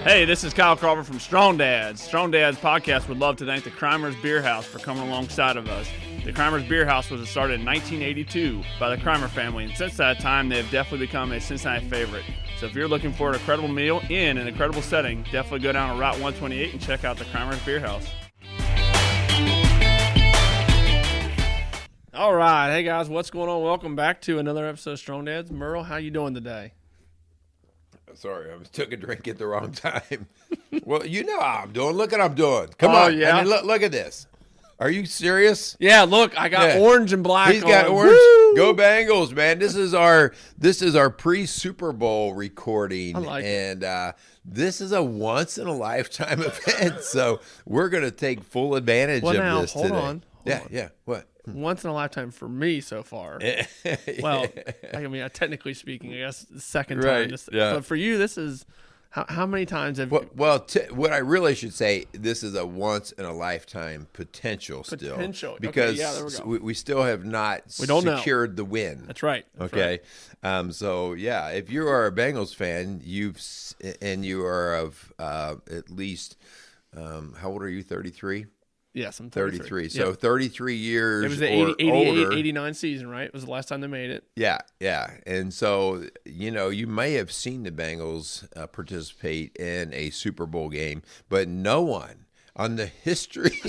Hey, this is Kyle Crawford from Strong Dads. Strong Dads podcast would love to thank the Crimers Beer House for coming alongside of us. The Crimers Beer House was started in 1982 by the Crimer family, and since that time, they have definitely become a Cincinnati favorite. So if you're looking for an incredible meal in an incredible setting, definitely go down to Route 128 and check out the Crimers Beer House. All right, hey guys, what's going on? Welcome back to another episode of Strong Dads. Merle, how you doing today? Sorry, I took a drink at the wrong time. Well, you know how I'm doing. Look what I'm doing. Come on. Yeah. I mean, look at this. Are you serious? Yeah, look, I got orange and black. He's got orange. Woo! Go Bengals, man. This is our pre-Super Bowl recording. I like it. This is a once-in-a-lifetime event, so we're going to take full advantage of this today. Hold on. Yeah. What? Once in a lifetime for me so far. Well, I mean, technically speaking, I guess the second time. Right, yeah. But for you, this is how many times have you? Well, what I really should say, this is a once in a lifetime potential still. Okay, Because yeah, there we go. we still have not secured the win. That's right. Okay. Right. So yeah, if you are a Bengals fan, you are of at least how old are you? 33. Yes, I'm 33. Yep. So 33 years. It was the 88-89 season, right? It was the last time they made it. Yeah. And so, you may have seen the Bengals participate in a Super Bowl game, but no one on the history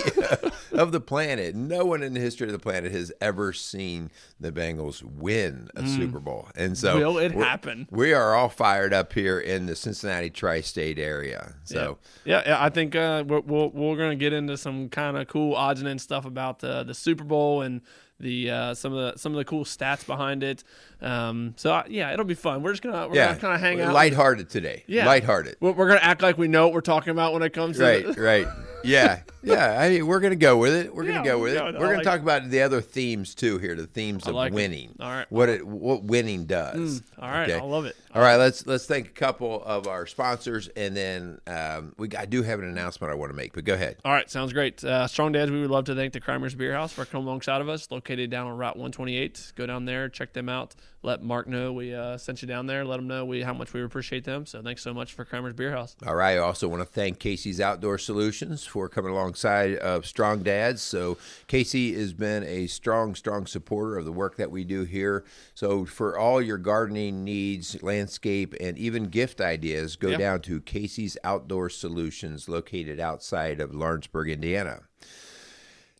of the planet, no one in the history of the planet has ever seen the Bengals win a Super Bowl. And so will it happen? We are all fired up here in the Cincinnati tri-state area. So yeah, I think we're going to get into some kind of cool odds and ends stuff about the Super Bowl and the some of the cool stats behind it. It'll be fun. We're gonna kind of hang out. Lighthearted today. Yeah, lighthearted. We're gonna act like we know what we're talking about when it comes to right. Yeah. I mean, we're gonna go with it. We're gonna talk about the other themes too here. The themes of winning. All right. What winning does. All right. Okay? I love it. All right. Let's thank a couple of our sponsors, and then I do have an announcement I want to make. But go ahead. All right. Sounds great. Strong Dads. We would love to thank the Crimers Beer House for coming alongside of us. Located down on Route 128. Go down there, check them out. Let Mark know we sent you down there. Let him know how much we appreciate them. So thanks so much for Crimers Beer House. All right. I also want to thank Casey's Outdoor Solutions for coming alongside of Strong Dads. So Casey has been a strong supporter of the work that we do here. So for all your gardening needs, landscape, and even gift ideas, go down to Casey's Outdoor Solutions, located outside of Lawrenceburg, Indiana.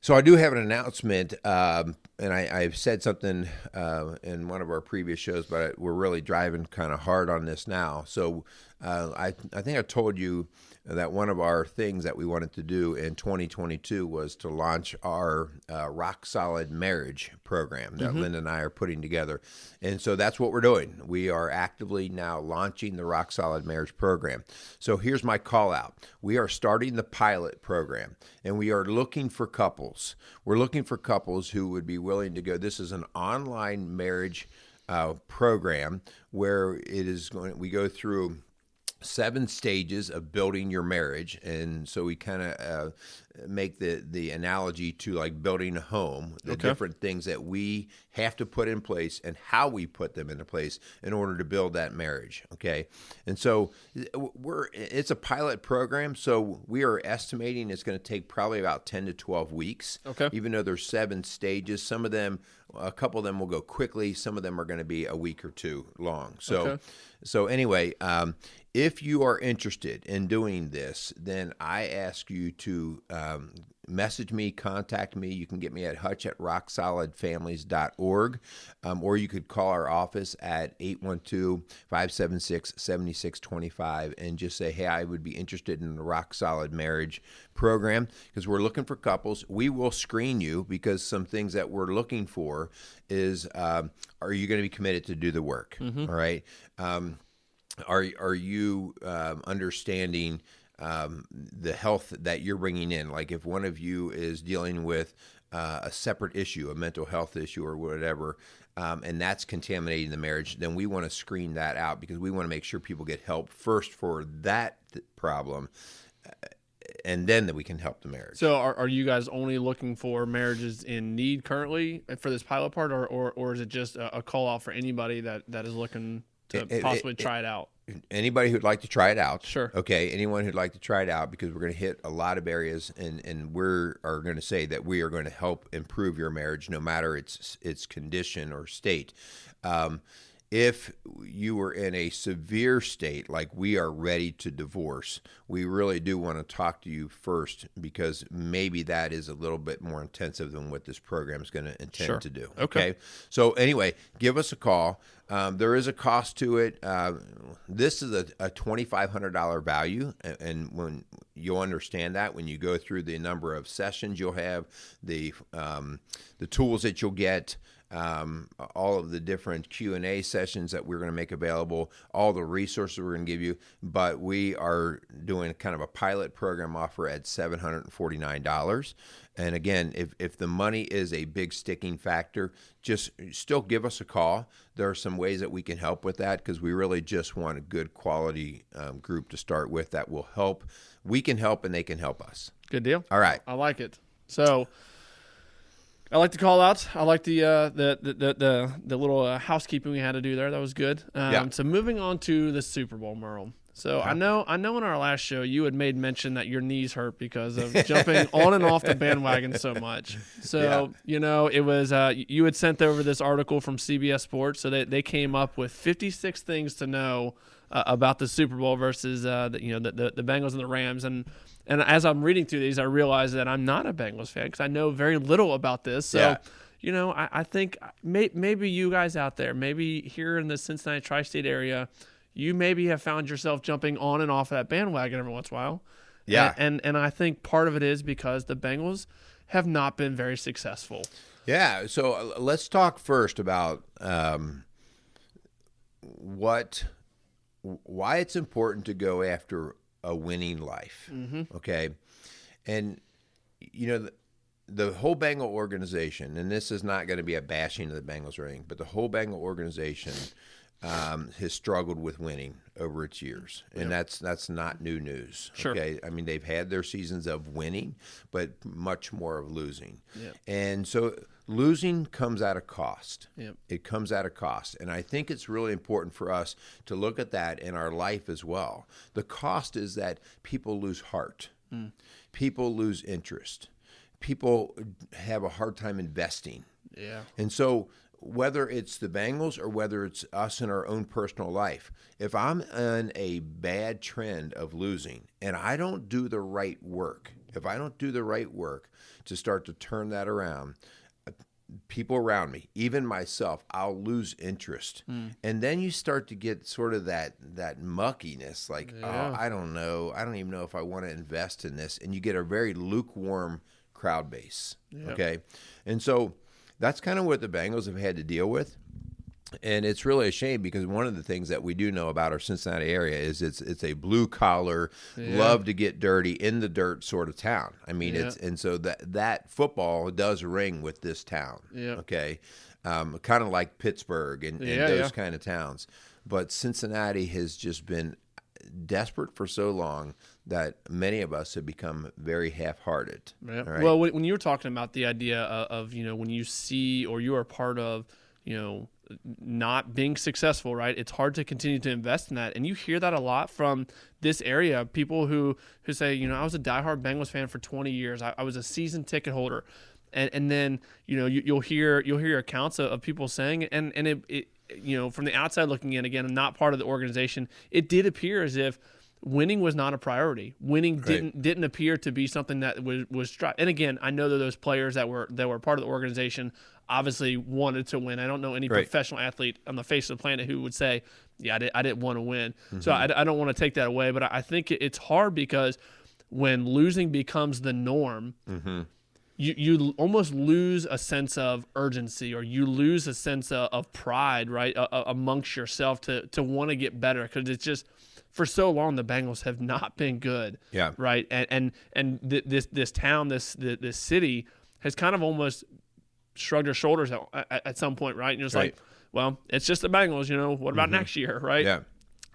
So I do have an announcement, and I've said something in one of our previous shows, but we're really driving kind of hard on this now. So I think I told you that one of our things that we wanted to do in 2022 was to launch our Rock Solid Marriage program that Linda and I are putting together. And so that's what we're doing. We are actively now launching the Rock Solid Marriage program. So here's my call out. We are starting the pilot program, and we are looking for couples. We're looking for couples who would be willing to go. This is an online marriage program where we go through 7 stages of building your marriage. And so we kind of make the analogy to like building a home, the different things that we have to put in place and how we put them into place in order to build that marriage. Okay. And so it's a pilot program. So we are estimating it's going to take probably about 10 to 12 weeks. Okay. Even though there's 7 stages, a couple of them will go quickly. Some of them are going to be a week or 2 long. So anyway, if you are interested in doing this, then I ask you to message me, contact me. You can get me at hutch at rocksolidfamilies.org, or you could call our office at 812-576-7625 and just say, hey, I would be interested in the Rock Solid Marriage program because we're looking for couples. We will screen you because some things that we're looking for is, are you going to be committed to do the work? All right. Are you understanding the health that you're bringing in? Like if one of you is dealing with a separate issue, a mental health issue or whatever, and that's contaminating the marriage, then we want to screen that out because we want to make sure people get help first for that problem, and then that we can help the marriage. So are you guys only looking for marriages in need currently for this pilot part, or is it just a call out for anybody that is looking to possibly try it out? anybody who'd like to try it out. Sure. Okay. Anyone who'd like to try it out, because we're going to hit a lot of areas, and we are going to say that we are going to help improve your marriage, no matter its condition or state. If you were in a severe state, like we are ready to divorce, we really do want to talk to you first, because maybe that is a little bit more intensive than what this program is going to intend to do. Okay. So anyway, give us a call. There is a cost to it. This is a $2,500 value, and when you'll understand that when you go through the number of sessions you'll have, the tools that you'll get, all of the different Q&A sessions that we're going to make available, all the resources we're going to give you. But we are doing kind of a pilot program offer at $749. And again, if the money is a big sticking factor, just still give us a call. There are some ways that we can help with that, because we really just want a good quality group to start with that will help. We can help and they can help us. Good deal. All right. I like it. So I like the call out. I like the little housekeeping we had to do there. That was good. So moving on to the Super Bowl, Merle. So I know in our last show you had made mention that your knees hurt because of jumping on and off the bandwagon so much. So it was you had sent over this article from CBS Sports, so they came up with 56 things to know about the Super Bowl versus the Bengals and the Rams. And as I'm reading through these, I realize that I'm not a Bengals fan because I know very little about this. So, I think maybe you guys out there, maybe here in the Cincinnati tri-state area, you maybe have found yourself jumping on and off of that bandwagon every once in a while. Yeah. And I think part of it is because the Bengals have not been very successful. Yeah. So let's talk first about why it's important to go after a winning life. Mm-hmm. Okay. And, the whole Bengal organization, and this is not going to be a bashing of the Bengals or anything, but the whole Bengal organization has struggled with winning over its years, and that's not new news. Sure. Okay, I mean they've had their seasons of winning, but much more of losing. Yep. And so losing comes at a cost. Yep. It comes at a cost, and I think it's really important for us to look at that in our life as well. The cost is that people lose heart, people lose interest, people have a hard time investing. Yeah, and so whether it's the Bengals or whether it's us in our own personal life, if I'm in a bad trend of losing and I don't do the right work, to start to turn that around, people around me, even myself, I'll lose interest. And then you start to get sort of that muckiness, like, oh, I don't know. I don't even know if I want to invest in this. And you get a very lukewarm crowd base. Yep. Okay. And so that's kind of what the Bengals have had to deal with. And it's really a shame because one of the things that we do know about our Cincinnati area is it's a blue collar, love to get dirty, in the dirt sort of town. I mean, and so that football does ring with this town. Yeah. Okay. Kind of like Pittsburgh and those kind of towns. But Cincinnati has just been desperate for so long that many of us have become very half-hearted. Yeah. Right? Well, when you were talking about the idea of when you see or you are part of, not being successful, right? It's hard to continue to invest in that. And you hear that a lot from this area, people who say, I was a diehard Bengals fan for 20 years. I was a season ticket holder. And then, you'll hear accounts of people saying, and it from the outside looking in, again, not part of the organization, it did appear as if winning was not a priority. Winning didn't appear to be something that was and again, I know that those players that were part of the organization obviously wanted to win. I don't know any professional athlete on the face of the planet who would say, I didn't want to win. Mm-hmm. So I don't want to take that away, but I think it's hard because when losing becomes the norm, you almost lose a sense of urgency, or you lose a sense of pride, right, amongst yourself to want to get better, because it's just, for so long the Bengals have not been good. Yeah. Right. And this town, this city has kind of almost shrugged their shoulders at some point, right? And you're just like, well, it's just the Bengals, what about next year, right? Yeah.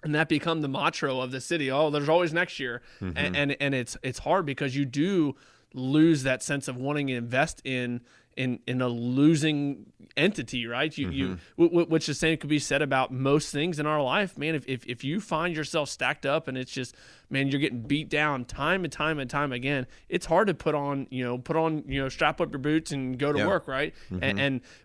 And that become the mantra of the city. Oh, there's always next year. And it's hard because you do lose that sense of wanting to invest in in a losing entity, right? Which the same could be said about most things in our life, man. If you find yourself stacked up and it's just, man, you're getting beat down time and time and time again, it's hard to put on, strap up your boots and go to work, right?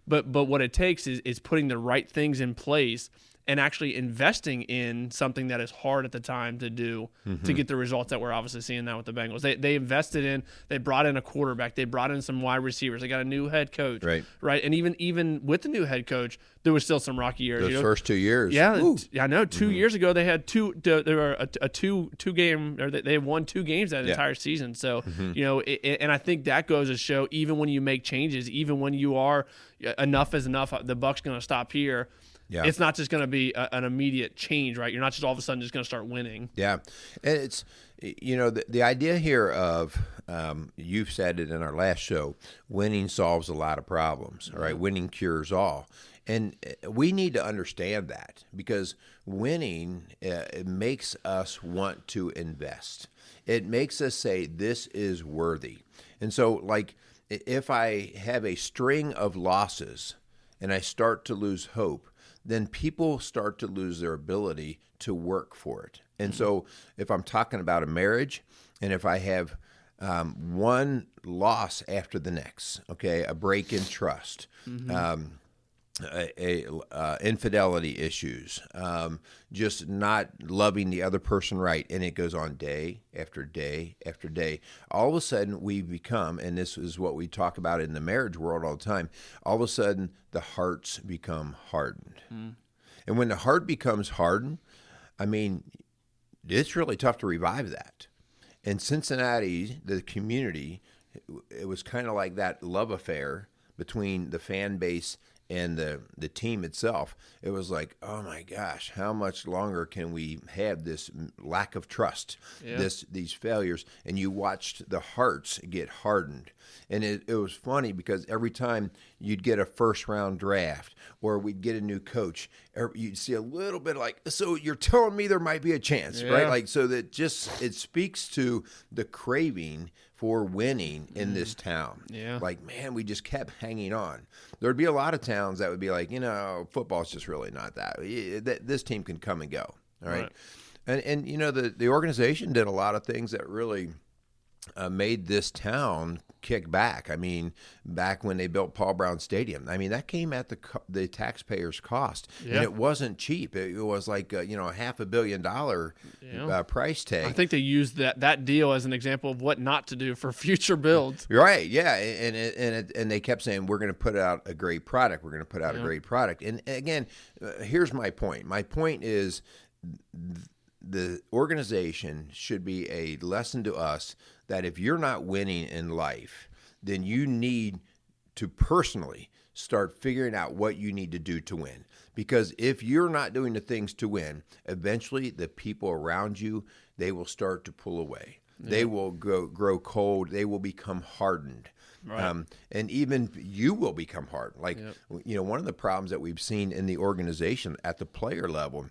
But what it takes is putting the right things in place and actually investing in something that is hard at the time to do to get the results that we're obviously seeing now with the Bengals. They invested in, they brought in a quarterback, they brought in some wide receivers, they got a new head coach, right? And even with the new head coach, there was still some rocky years. Those first 2 years, I know. 2 years ago, they had there were a two game, or they won 2 games that entire season. So and I think that goes to show, even when you make changes, even when you are enough is enough, the buck's going to stop here. Yeah. It's not just going to be an immediate change, right? You're not just all of a sudden just going to start winning. Yeah. And it's, the idea here of, you've said it in our last show, winning solves a lot of problems, all right? Winning cures all. And we need to understand that, because winning, it makes us want to invest. It makes us say, this is worthy. And so, like, if I have a string of losses and I start to lose hope, then people start to lose their ability to work for it. And so if I'm talking about a marriage, and if I have one loss after the next, okay, a break in trust, infidelity issues, just not loving the other person right, and it goes on day after day after day. All of a sudden, we become, and this is what we talk about in the marriage world all the time, all of a sudden, the hearts become hardened. And when the heart becomes hardened, I mean, it's really tough to revive that. In Cincinnati, the community, it was kind of like that love affair between the fan base and the team itself. It was like, oh my gosh, how much longer can we have this lack of trust, these failures? And you watched the hearts get hardened. And it was funny, because every time you'd get a first-round draft, or we'd get a new coach, you'd see a little bit like, so you're telling me there might be a chance, right? Like, so that just, it speaks to the craving for winning in this town. Yeah. Like, man, we just kept hanging on. There'd be a lot of towns that would be like, football's just really not that. This team can come and go, all right? And the organization did a lot of things that really made this town kick back. I mean, back when they built Paul Brown Stadium, I mean, that came at the taxpayers' cost, and it wasn't cheap. It was like $500 million price tag. I think they used that deal as an example of what not to do for future builds. Right? Yeah, and they kept saying, we're going to put out a great product. We're going to put out a great product. And again, here's my point. My point is, the organization should be a lesson to us that if you're not winning in life, then you need to personally start figuring out what you need to do to win. Because if you're not doing the things to win, eventually the people around you, they will start to pull away. Yeah. They will grow cold. They will become hardened. Right. And even you will become hardened. Like, one of the problems that we've seen in the organization at the player level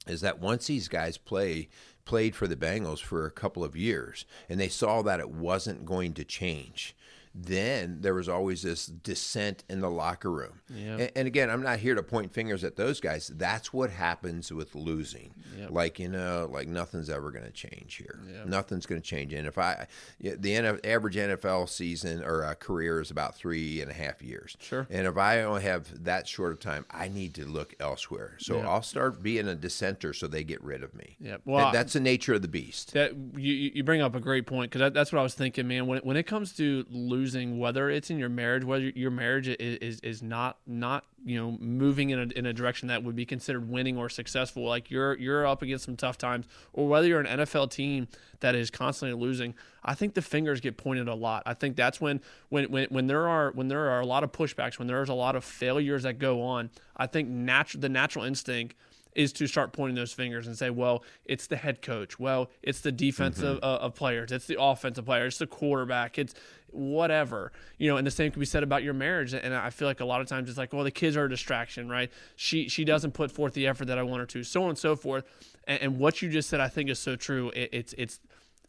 is that once these guys played for the Bengals for a couple of years, and they saw that it wasn't going to change, then there was always this dissent in the locker room. Yeah. And again, I'm not here to point fingers at those guys. That's what happens with losing. Yep. Like nothing's ever going to change here. Yep. Nothing's going to change. And if the average NFL season or career is about 3.5 years. Sure. And if I only have that short of time, I need to look elsewhere. So I'll start being a dissenter so they get rid of me. Yep. Well, that's the nature of the beast. That you bring up a great point, because that's what I was thinking, man. When it comes to losing, whether it's in your marriage, whether your marriage is not moving in a direction that would be considered winning or successful, like you're up against some tough times, or whether you're an NFL team that is constantly losing, I think the fingers get pointed a lot. I think that's when there are a lot of pushbacks, when there's a lot of failures that go on, I think the natural instinct is to start pointing those fingers and say, well, it's the head coach. Well, it's the defensive of players. It's the offensive players. It's the quarterback. It's whatever. And the same can be said about your marriage. And I feel like a lot of times it's like, well, the kids are a distraction, right? She doesn't put forth the effort that I want her to, so on and so forth. And what you just said, I think, is so true. It's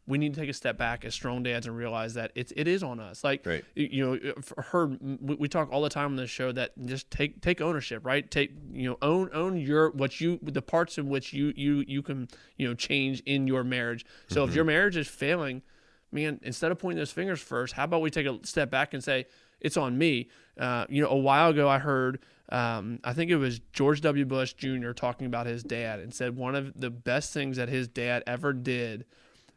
we need to take a step back as strong dads and realize that it is on us. Like, Right. We talk all the time on this show that just take ownership, right? Own the parts in which you can, change in your marriage. So if your marriage is failing, man, instead of pointing those fingers first, how about we take a step back and say, it's on me. A while ago I heard, I think it was George W. Bush Jr. talking about his dad and said one of the best things that his dad ever did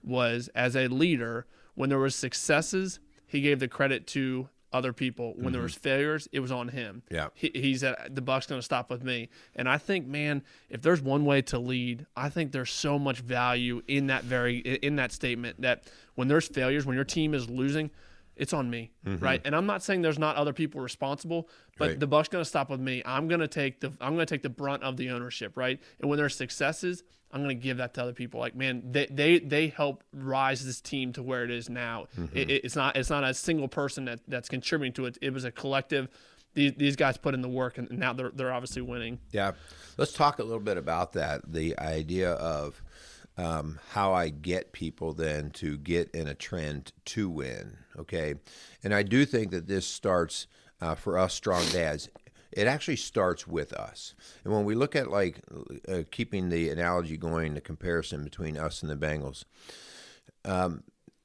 was, as a leader, when there was successes, he gave the credit to other people. When there was failures, it was on him. Yeah. He said, the buck's going to stop with me. And I think, man, if there's one way to lead, I think there's so much value in that statement, that when there's failures, when your team is losing, it's on me, right? And I'm not saying there's not other people responsible, but Right. the buck's going to stop with me. I'm going to take the brunt of the ownership, right? And when there's successes, I'm going to give that to other people. Like, man, they help rise this team to where it is now. It's not a single person that's contributing to it. It was a collective. These guys put in the work, and now they're obviously winning. Yeah. Let's talk a little bit about that. The idea of how I get people then to get in a trend to win. Okay. And I do think that this starts for us strong dads. It actually starts with us. And when we look at keeping the analogy going, the comparison between us and the Bengals,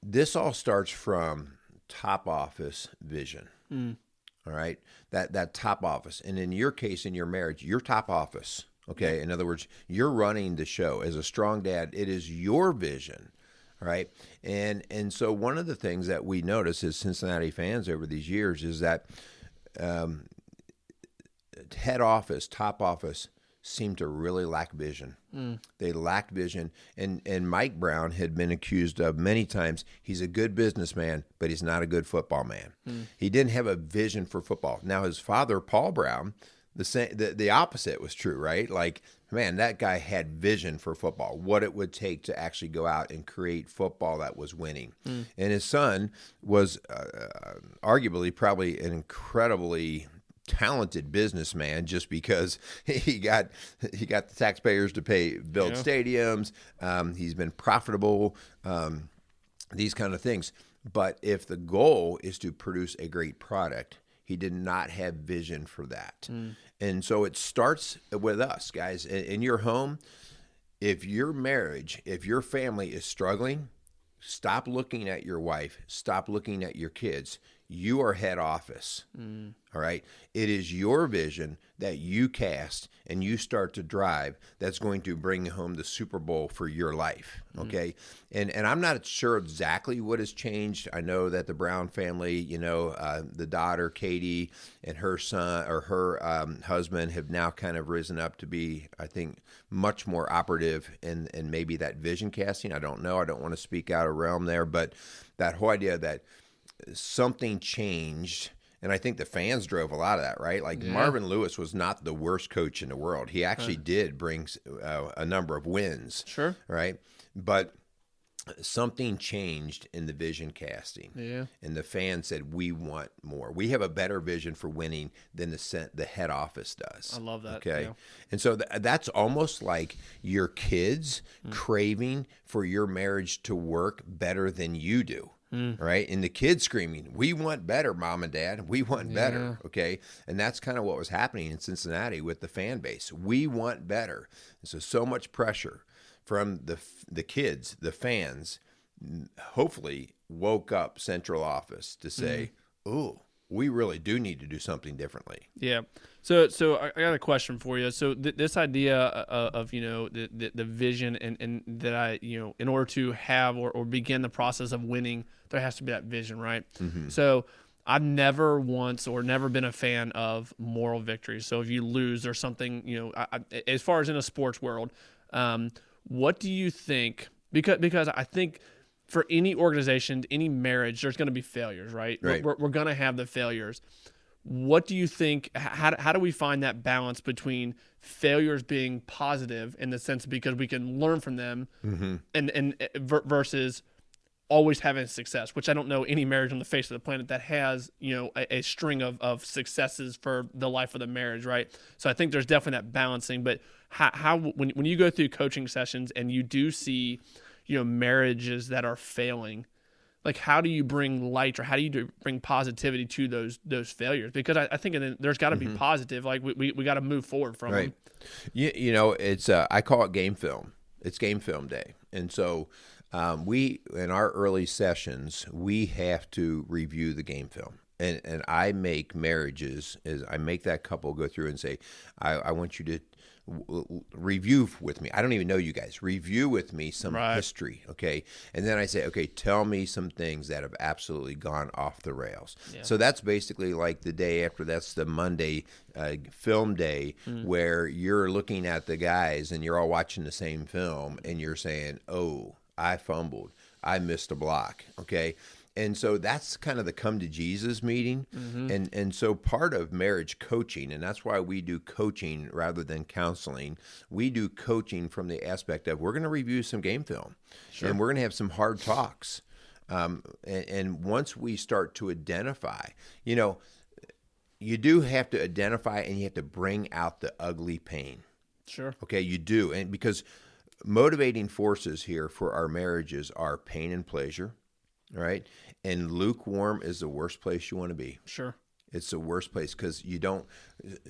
this all starts from top office vision. All right. That top office. And in your case, in your marriage, your top office. Okay. In other words, you're running the show. As a strong dad, it is your vision. All right. And so one of the things that we notice as Cincinnati fans over these years is that head office, top office, seem to really lack vision. They lacked vision. And Mike Brown had been accused of many times, he's a good businessman, but he's not a good football man. He didn't have a vision for football. Now, his father, Paul Brown, the opposite was true, right? Like, man, that guy had vision for football, what it would take to actually go out and create football that was winning. And his son was arguably probably an incredibly talented businessman, just because he got the taxpayers to build stadiums. He's been profitable, these kind of things. But if the goal is to produce a great product, he did not have vision for that. And so it starts with us, guys. In your home, if your marriage, if your family is struggling, stop looking at your wife, stop looking at your kids. You are head office. All right. It is your vision that you cast and you start to drive that's going to bring home the Super Bowl for your life. Okay. And I'm not sure exactly what has changed. I know that the Brown family, the daughter, Katie, and her son or her husband have now kind of risen up to be, I think, much more operative in maybe that vision casting. I don't know. I don't want to speak out of realm there, but that whole idea that something changed, and I think the fans drove a lot of that, right? Like Marvin Lewis was not the worst coach in the world. He actually did bring a number of wins. Sure. Right? But something changed in the vision casting. Yeah. And the fans said, we want more. We have a better vision for winning than the head office does. I love that. Okay. Yeah. And so that's almost like your kids craving for your marriage to work better than you do. Right. And the kids screaming, we want better, mom and dad. We want better. Okay. And that's kind of what was happening in Cincinnati with the fan base. We want better. And so much pressure from the kids, the fans, hopefully woke up central office to say, oh, we really do need to do something differently. Yeah. So I got a question for you. So this idea of the vision and that I in order to have or begin the process of winning, there has to be that vision, right? So I've never once or never been a fan of moral victory. So if you lose or something, as far as in a sports world, what do you think? Because I think for any organization, any marriage, there's going to be failures, right? Right. We're going to have the failures. What do you think? How do we find that balance between failures being positive in the sense because we can learn from them, and versus always having success? Which I don't know any marriage on the face of the planet that has a string of successes for the life of the marriage, right? So I think there's definitely that balancing. But how when you go through coaching sessions and you do see marriages that are failing. Like, how do you bring light, or how do you bring positivity to those failures? Because I think there's got to be positive. Like, we got to move forward from them. It's I call it game film. It's game film day, and so we in our early sessions we have to review the game film. And I make marriages is I make that couple go through and say, I want you to review with me. I don't even know you guys. Review with me some history, okay? And then I say, okay, tell me some things that have absolutely gone off the rails. Yeah. So that's basically like the day after. That's the Monday film day where you're looking at the guys and you're all watching the same film and you're saying, oh, I fumbled. I missed a block, okay? And so that's kind of the come to Jesus meeting. And so part of marriage coaching, and that's why we do coaching rather than counseling. We do coaching from the aspect of we're going to review some game film and we're going to have some hard talks. And once we start to identify, you do have to identify and you have to bring out the ugly pain. Sure. Okay, you do. And because motivating forces here for our marriages are pain and pleasure. Right? And lukewarm is the worst place you want to be. Sure. It's the worst place because you don't.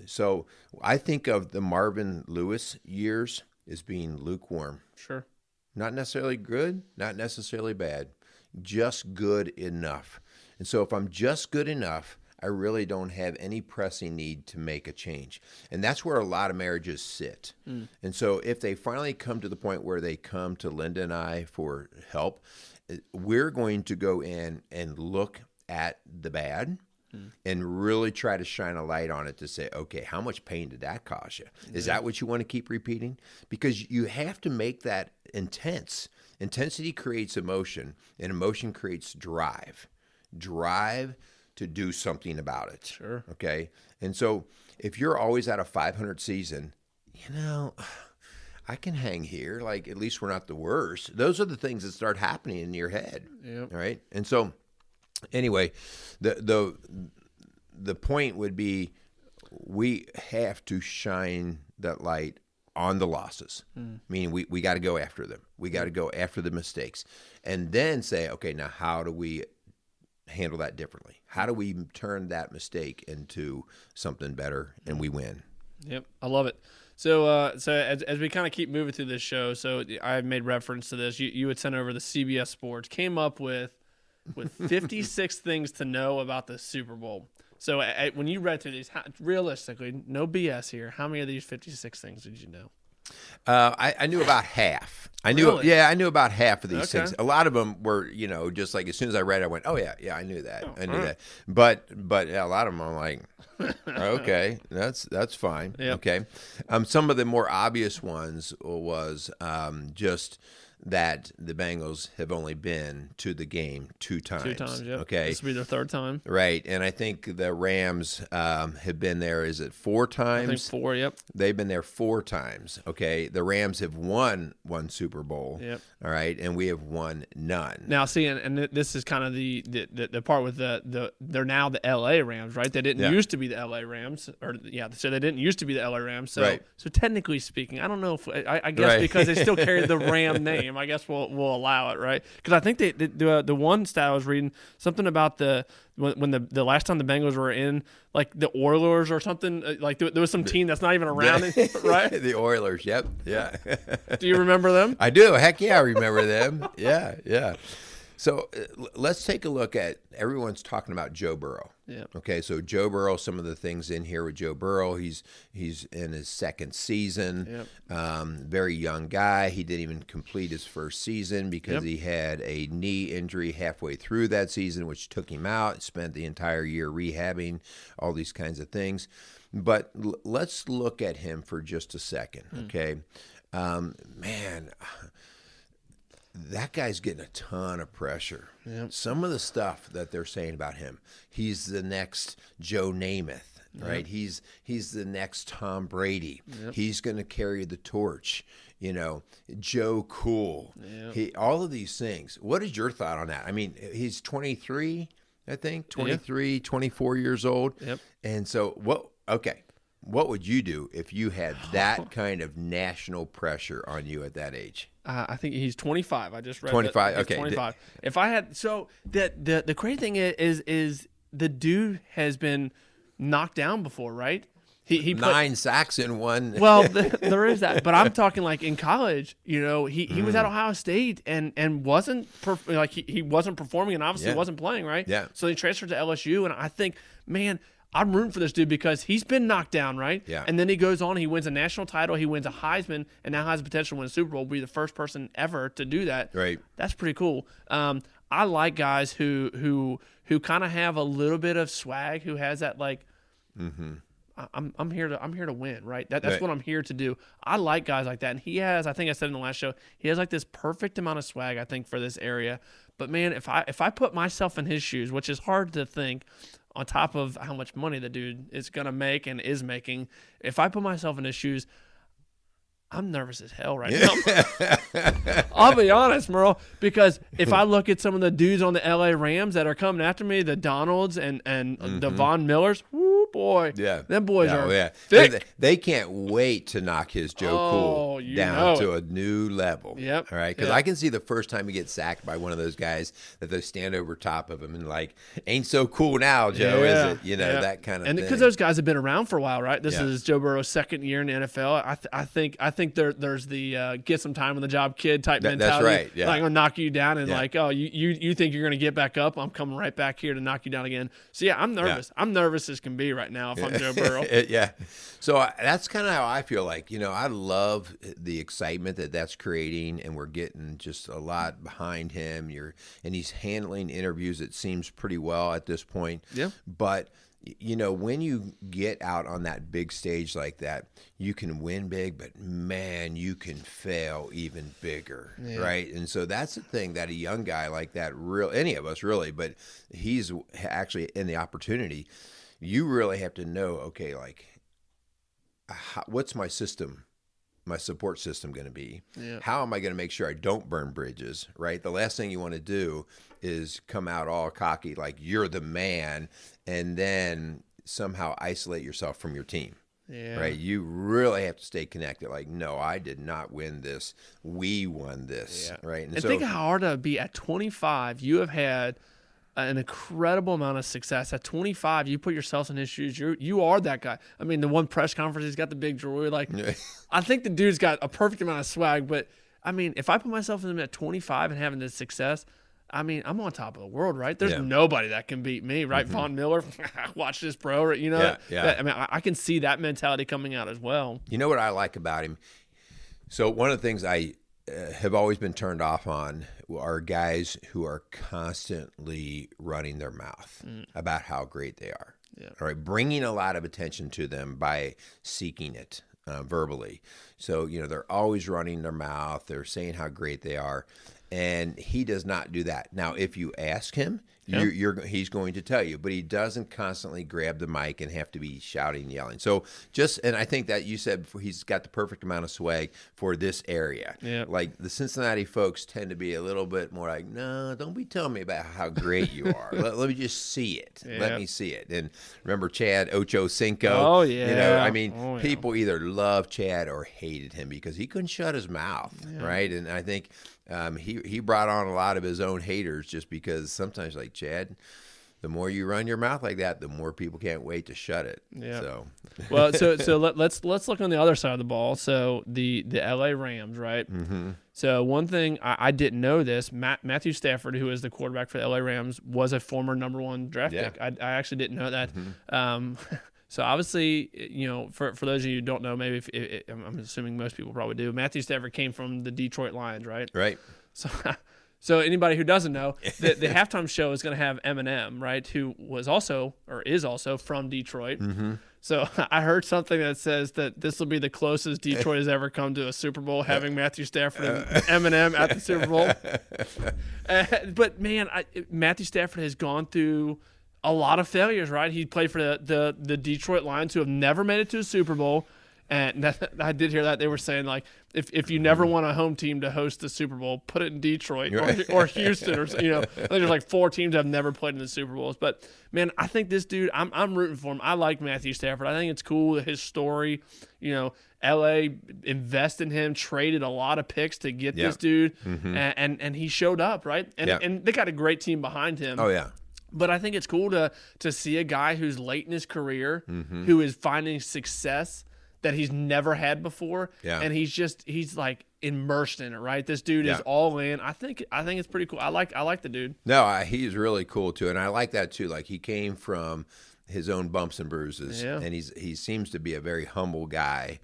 So I think of the Marvin Lewis years as being lukewarm. Sure. Not necessarily good, not necessarily bad, just good enough. And so if I'm just good enough, I really don't have any pressing need to make a change. And that's where a lot of marriages sit. And so if they finally come to the point where they come to Linda and I for help, we're going to go in and look at the bad and really try to shine a light on it to say, okay, how much pain did that cause you? Is that what you want to keep repeating? Because you have to make that intense. Intensity creates emotion, and emotion creates drive. Drive to do something about it. Sure. Okay? And so if you're always at a 500 season, I can hang here. Like, at least we're not the worst. Those are the things that start happening in your head. Yep. Right? And so, anyway, the point would be we have to shine that light on the losses. Meaning we got to go after them. We got to go after the mistakes. And then say, okay, now how do we handle that differently? How do we turn that mistake into something better and we win? Yep. I love it. So as we kind of keep moving through this show, so I made reference to this. You had sent over the CBS Sports, came up with 56 things to know about the Super Bowl. So when you read through these, realistically, no BS here, how many of these 56 things did you know? I knew about half. I knew about half of these things. A lot of them were, just like as soon as I read it, I went, oh yeah, I knew that. I knew that. But a lot of them I'm like, okay, that's fine. Yep. Okay. Some of the more obvious ones was just that the Bengals have only been to the game two times. Two times, yep. Okay. This will be their third time. Right. And I think the Rams have been there, is it 4 times? I think 4, yep. They've been there 4 times. Okay. The Rams have won 1 Super Bowl. Yep. All right. And we have won none. Now, see, and this is kind of the part with they're now the LA Rams, right? They didn't used to be the LA Rams. So they didn't used to be the LA Rams. So, right. So technically speaking, I don't know if I guess because they still carry the Ram name, I guess we'll allow it, right? Because I think the one stat I was reading, something about when the last time the Bengals were in, like the Oilers or something, like there was some team that's not even around, right? The Oilers, yep, yeah. Do you remember them? I do. Heck yeah, I remember them. Yeah. So let's take a look at, everyone's talking about Joe Burrow. Yeah. Okay, so Joe Burrow, some of the things in here with Joe Burrow, he's in his second season. Yep. Very young guy. He didn't even complete his first season because he had a knee injury halfway through that season, which took him out. Spent the entire year rehabbing, all these kinds of things. But let's look at him for just a second, okay? Man, that guy's getting a ton of pressure. Yep. Some of the stuff that they're saying about him, he's the next Joe Namath, right? He's the next Tom Brady. Yep. He's going to carry the torch. Joe Cool. Yep. All of these things. What is your thought on that? I mean, he's 23, I think, 23, 24 years old. Yep. And so what would you do if you had that kind of national pressure on you at that age? I think he's 25. I just read 25. Okay, 25. If I had the crazy thing is the dude has been knocked down before, right? He 9 sacks in one. Well, there is that, but I'm talking like in college. You know, he was at Ohio State and wasn't he wasn't performing and obviously wasn't playing, right? Yeah. So he transferred to LSU, and I think, man, I'm rooting for this dude because he's been knocked down, right? Yeah. And then he goes on, he wins a national title, he wins a Heisman, and now has the potential to win a Super Bowl. Will be the first person ever to do that. Right. That's pretty cool. I like guys who kind of have a little bit of swag, who has that like. I'm here to win, right? That's right. what I'm here to do. I like guys like that, and he has. I think I said in the last show, he has like this perfect amount of swag, I think, for this area. But man, if I put myself in his shoes, which is hard to think, on top of how much money the dude is gonna make and is making, if I put myself in his shoes, I'm nervous as hell right now. I'll be honest, Merle, because if I look at some of the dudes on the LA Rams that are coming after me, the Donalds and the Von Millers, whoo boy, them boys are thick. They can't wait to knock his Joe Cool down to a new level. Yep. All right, because I can see the first time he gets sacked by one of those guys that they stand over top of him and like, ain't so cool now, Joe, is it? You know, that kind of thing. And because those guys have been around for a while, right? This is Joe Burrow's second year in the NFL. I think there's the get some time on the job kid type mentality. That's right. Yeah. Like, I'm gonna knock you down and like, oh, you think you're gonna get back up? I'm coming right back here to knock you down again. So yeah, I'm nervous. I'm nervous as can be right now if I'm Joe Burrow. So that's kind of how I feel like. You know, I love the excitement that's creating, and we're getting just a lot behind him. And he's handling interviews, it seems, pretty well at this point. Yeah. But you know, when you get out on that big stage like that, you can win big, but man, you can fail even bigger, right? And so that's the thing that a young guy like that, any of us really, but he's actually in the opportunity. You really have to know, okay, like, what's my system? My support system going to be? How am I going to make sure I don't burn bridges, right? The last thing you want to do is come out all cocky like you're the man and then somehow isolate yourself from your team, right? You really have to stay connected. Like, no, I did not win this. We won this, right? And so, think how hard it would be at 25. You have had an incredible amount of success. At 25, you put yourself in his shoes. You are that guy. I mean, the one press conference, he's got the big jewelry. Like, I think the dude's got a perfect amount of swag. But, I mean, if I put myself in him at 25 and having this success, I mean, I'm on top of the world, right? There's nobody that can beat me, right? Von Miller, watch this, bro. You know? I mean, I can see that mentality coming out as well. You know what I like about him? So one of the things I have always been turned off on are guys who are constantly running their mouth about how great they are. All right, bringing a lot of attention to them by seeking it verbally. So, you know, they're always running their mouth. They're saying how great they are. And he does not do that. Now, if you ask him, he's going to tell you, but he doesn't constantly grab the mic and have to be shouting and yelling. So and I think that you said he's got the perfect amount of swag for this area. Like the Cincinnati folks tend to be a little bit more like, no, don't be telling me about how great you are. let me just see it. Let me see it. And remember Chad Ochocinco? Oh, yeah. You know, I mean, people either loved Chad or hated him because he couldn't shut his mouth, right? And I think he brought on a lot of his own haters just because sometimes, like Chad, the more you run your mouth like that, the more people can't wait to shut it. So, well, so let's look on the other side of the ball. So the LA Rams, right? So one thing I didn't know this, Matthew Stafford, who is the quarterback for the LA Rams, was a former number 1 draft pick. I actually didn't know that. So obviously, you know, for those of you who don't know, maybe I'm assuming most people probably do, Matthew Stafford came from the Detroit Lions, right? Right. So anybody who doesn't know, the halftime show is going to have Eminem, right, who was also or is also from Detroit. So I heard something that says that this will be the closest Detroit has ever come to a Super Bowl, having Matthew Stafford and Eminem at the Super Bowl. But man, Matthew Stafford has gone through a lot of failures, right? He played for the Detroit Lions, who have never made it to a Super Bowl. And I did hear that they were saying, like, if you never want a home team to host the Super Bowl, put it in Detroit or Houston, or I think there's like 4 teams that have never played in the Super Bowls. But man, I think this dude, I'm rooting for him. I like Matthew Stafford. I think it's cool, his story. LA invested in him, traded a lot of picks to get this dude, and he showed up, right? And they got a great team behind him. Oh yeah. But I think it's cool to see a guy who's late in his career, who is finding success that he's never had before, and he's like immersed in it, right? This dude is all in. I think it's pretty cool. I like the dude. No, he's really cool too, and I like that too. Like, he came from his own bumps and bruises, and he seems to be a very humble guy.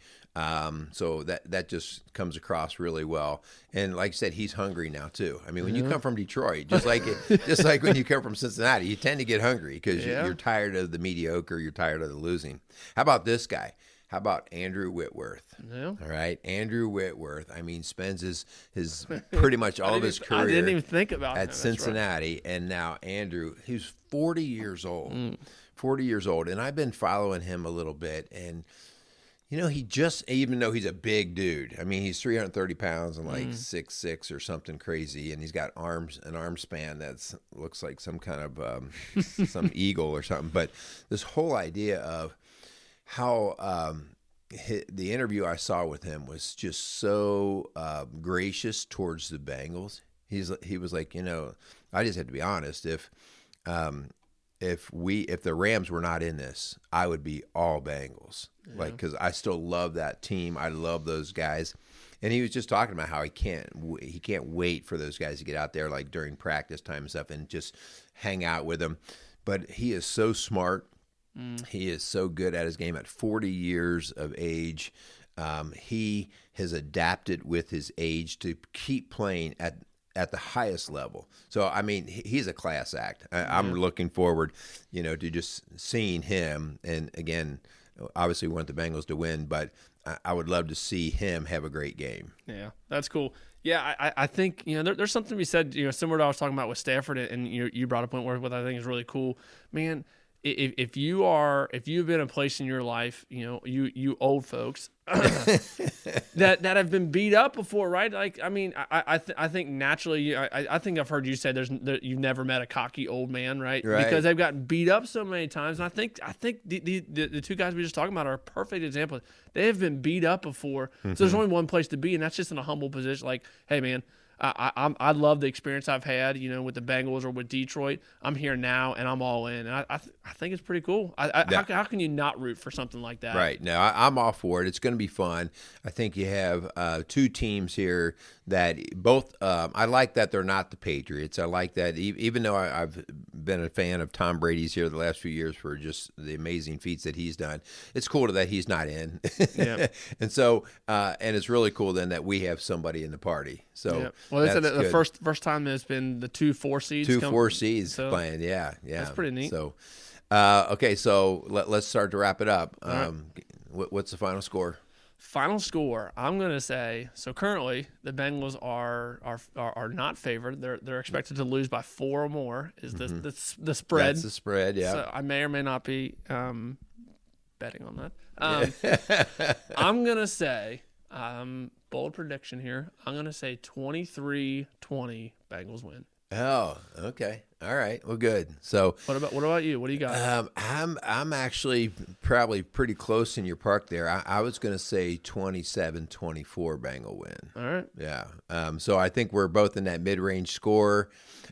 So that just comes across really well. And like I said, he's hungry now too. I mean, when you come from Detroit, just like when you come from Cincinnati, you tend to get hungry because you're tired of the mediocre, you're tired of the losing. How about this guy? How about Andrew Whitworth? Yeah. All right, Andrew Whitworth. I mean, spends his pretty much all of his career. I didn't even think about at Cincinnati, and now Andrew, he's 40 years old. 40 years old, and I've been following him a little bit, and he just, even though he's a big dude, I mean, he's 330 pounds and like 6'6" or something crazy, and he's got an arm span that looks like some kind of some eagle or something. But this whole idea of how the interview I saw with him was just so gracious towards the Bengals. He was like, I just have to be honest. If the Rams were not in this, I would be all Bengals. Like, because I still love that team. I love those guys. And he was just talking about how he can't wait for those guys to get out there, like during practice time and stuff, and just hang out with them. But he is so smart. He is so good at his game. At 40 years of age, he has adapted with his age to keep playing at the highest level. So, I mean, he's a class act. I'm looking forward, to just seeing him. And again, obviously we want the Bengals to win, but I would love to see him have a great game. Yeah, that's cool. Yeah, I think, there's something to be said, similar to what I was talking about with Stafford, and you brought up a point where I think is really cool. Man, if you've been in a place in your life, you old folks that have been beat up before, right? Like, I mean, I think naturally, I think I've heard you say you've never met a cocky old man, right? Because they've gotten beat up so many times. And I think the two guys we just talking about are a perfect example. They have been beat up before, so there's only one place to be, and that's just in a humble position. Like, hey, man, I love the experience I've had, with the Bengals or with Detroit. I'm here now, and I'm all in. And I think it's pretty cool. How can you not root for something like that? Right. No, I'm all for it. It's going to be fun. I think you have two teams here that both I like that they're not the Patriots. I like that even though I've been a fan of Tom Brady's here the last few years for just the amazing feats that he's done. It's cool that he's not in. And so and it's really cool then that we have somebody in the party. So well, they said that the first time there's been the 2 4 seeds. 4 seeds playing. Yeah. That's pretty neat. So okay, so let's start to wrap it up. Right. What's the final score? Final score, I'm going to say, so currently the Bengals are not favored. They're expected to lose by 4 or more is the spread. That's the spread, yeah. So I may or may not be betting on that. I'm going to say, bold prediction here, I'm going to say 23-20 Bengals win. Oh, okay. All right. Well, good. So what about you? What do you got? I'm actually probably pretty close in your park there. I was going to say 27-24 Bengal win. All right. Yeah. So I think we're both in that mid-range score.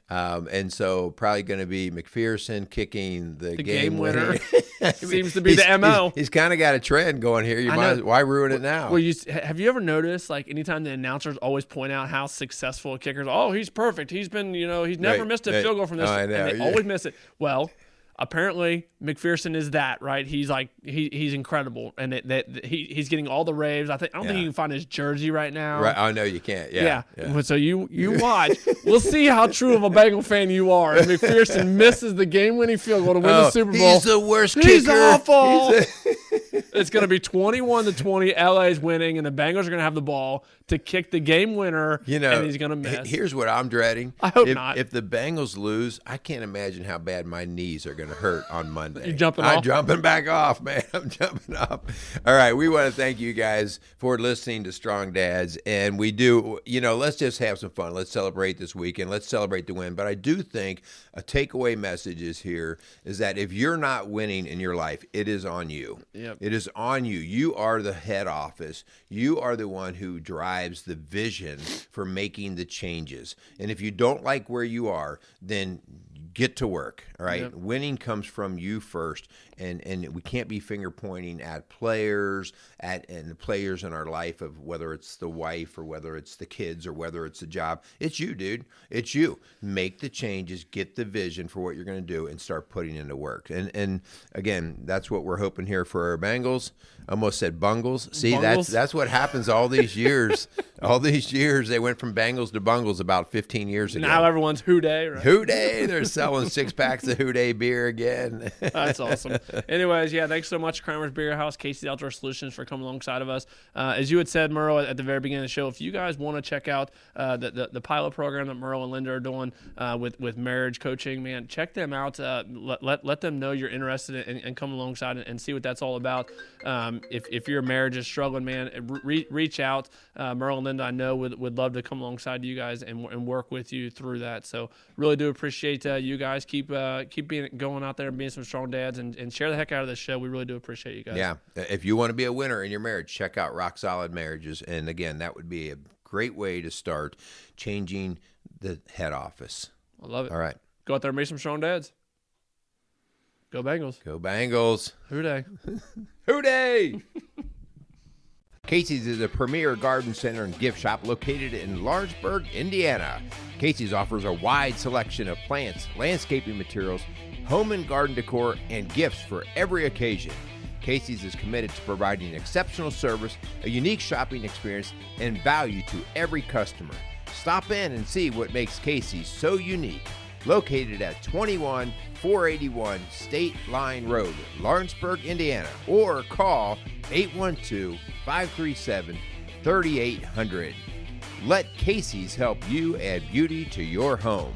And so probably going to be McPherson kicking the game winner. Seems to be the MO. He's kind of got a trend going here. Why ruin it now? Well, have you ever noticed, like, anytime the announcers always point out how successful a kicker is? Oh, he's perfect. He's been, he's never missed a field goal from this. Oh, I know. And they always miss it. Well, apparently McPherson is that, right? He's like he's incredible, and he's getting all the raves. I don't think you can find his jersey right now. Right? Oh no, you can't. Yeah. So you watch. We'll see how true of a Bengal fan you are. And McPherson misses the game-winning field goal to win the Super Bowl. He's the worst kicker. He's awful. It's going to be 21-20. LA's winning, and the Bengals are going to have the ball to kick the game winner. And he's going to miss. Here's what I'm dreading. I hope not. If the Bengals lose, I can't imagine how bad my knees are going to hurt on Monday. You jumping I'm off? jumping back off, man. I'm jumping off. All right, we want to thank you guys for listening to Strong Dads, and we do. Let's just have some fun. Let's celebrate this weekend. Let's celebrate the win. But I do think a takeaway message is that if you're not winning in your life, it is on you. Yep. It is on you. You are the head office. You are the one who drives the vision for making the changes. And if you don't like where you are, then get to work. All right. Yep. Winning comes from you first. And we can't be finger pointing at players, and the players in our life, of whether it's the wife or whether it's the kids or whether it's the job. It's you, dude. It's you. Make the changes, get the vision for what you're going to do, and start putting into work. And again, that's what we're hoping here for our Bengals. I almost said Bungles. See, Bungles? that's what happens all these years. All these years, they went from Bengals to Bungles about 15 years ago. Now everyone's Houday, right? Houday. They're selling 6 packs of Houday beer again. That's awesome. Anyways, yeah, thanks so much, Crimer's Beer House, Casey's Outdoor Solutions, for coming alongside of us. As you had said, Murrow, at the very beginning of the show, if you guys want to check out the pilot program that Murrow and Linda are doing with marriage coaching, man, check them out. Let them know you're interested and come alongside and see what that's all about. If your marriage is struggling, man, reach out. Murrow and Linda, I know, would love to come alongside you guys and work with you through that. So really do appreciate you guys. Keep going out there and being some strong dads and share the heck out of this show. We really do appreciate you guys. Yeah. If you want to be a winner in your marriage, check out Rock Solid Marriages. And again, that would be a great way to start changing the head office. I love it. All right. Go out there and make some strong dads. Go Bengals. Go Bengals. Houday. Houday! Casey's is a premier garden center and gift shop located in Lawrenceburg, Indiana. Casey's offers a wide selection of plants, landscaping materials, home and garden decor, and gifts for every occasion. Casey's is committed to providing exceptional service, a unique shopping experience, and value to every customer. Stop in and see what makes Casey's so unique. Located at 21481 State Line Road, Lawrenceburg, Indiana, or call 812-537-3800. Let Casey's help you add beauty to your home.